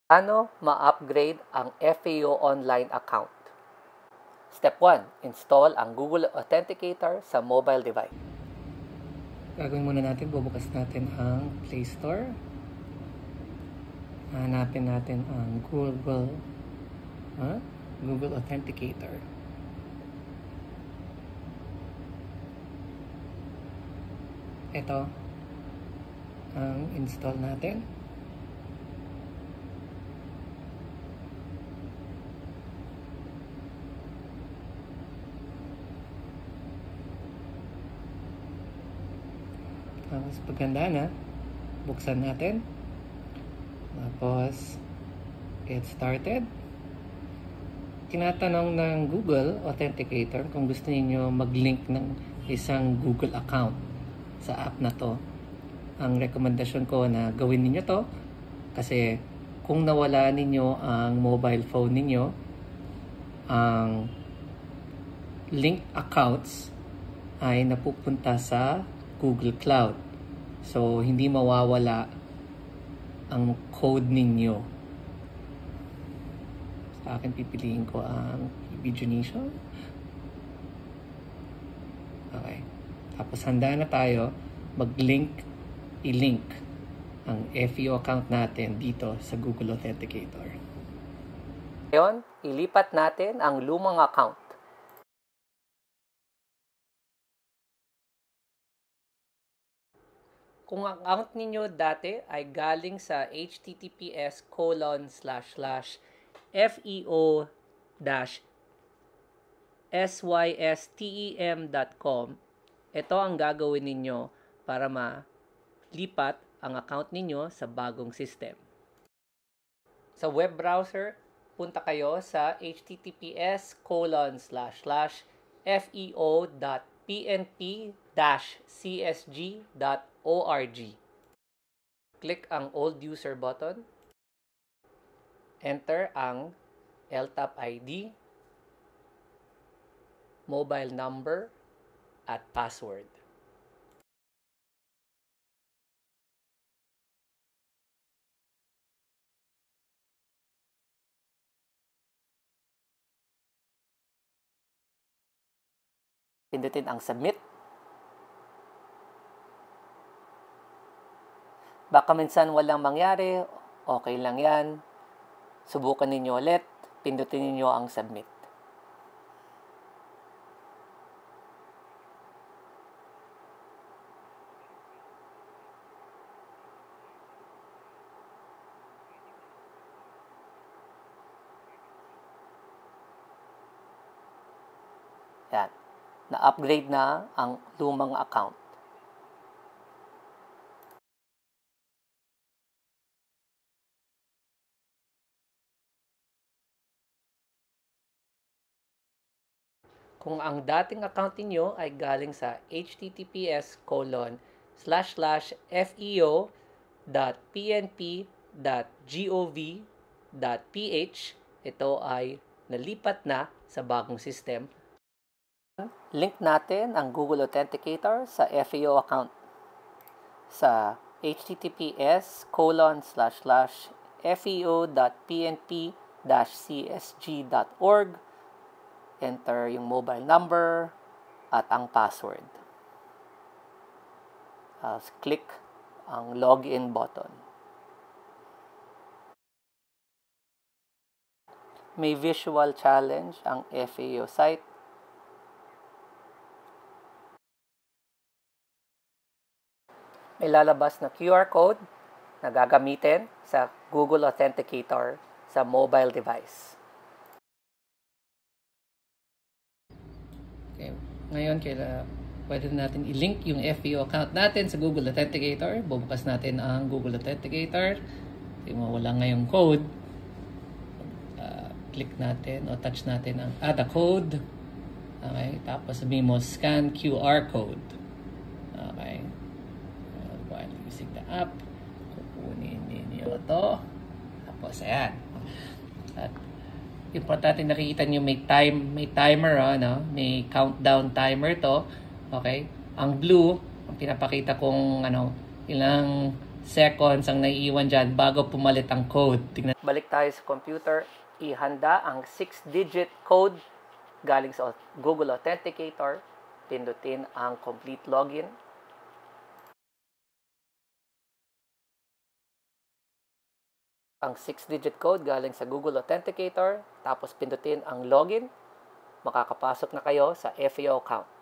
Paano ma-upgrade ang FAO online account? Step 1. Install ang Google Authenticator sa mobile device. Gagawin muna natin, bubukas natin ang Play Store. Hanapin natin ang Google Authenticator. Ito ang install natin. Tapos pagkanda na, buksan natin. Tapos get started. Tinatanong ng Google Authenticator kung gusto niyo mag-link ng isang Google account sa app na to. Ang rekomendasyon ko na gawin niyo to kasi kung nawala ninyo ang mobile phone ninyo, ang linked accounts ay napupunta sa Google Cloud. So, hindi mawawala ang code ninyo. Sa akin, pipiliin ko ang Imagination. Okay. Tapos, handa na tayo i-link ang FAO account natin dito sa Google Authenticator. Ngayon, ilipat natin ang lumang account. Kung ang account ninyo dati ay galing sa https://feo-system.com, ito ang gagawin ninyo para malipat ang account ninyo sa bagong system. Sa web browser, punta kayo sa https://feo.pnp-csg.org. Click ang Old User button. Enter ang LTAP ID, mobile number, at password. Pindutin ang submit. Baka minsan walang mangyari, okay lang yan. Subukan ninyo ulit, pindutin ninyo ang submit. Yan. Na-upgrade na ang lumang account. Kung ang dating account niyo ay galing sa https://feo.pnp.gov.ph, ito ay nalipat na sa bagong system. Link natin ang Google Authenticator sa FAO account sa https://feo.pnp-csg.org. Enter yung mobile number at ang password. Click ang login button. May visual challenge ang FAO site. May lalabas na QR code na gagamitin sa Google Authenticator sa mobile device. Okay. Ngayon, pwede natin i-link yung FAO account natin sa Google Authenticator. Bubukas natin ang Google Authenticator. Kasi mawala nga yung code. Click natin o touch natin ang add a code. Okay. Tapos sabihin mo, scan QR code. Okay. While using the app, kukunin ninyo ito. Tapos, ayan. At importante nakikita nyo may timer, may countdown timer to. Okay? Ang blue, ang pinapakita kung ilang seconds ang naiiwan dyan bago pumalit ang code. Tingnan. Balik tayo sa computer. Ihanda ang 6-digit code galing sa Google Authenticator. Pindutin ang complete login. Ang 6-digit code galing sa Google Authenticator. Tapos pindutin ang login. Makakapasok na kayo sa FAO account.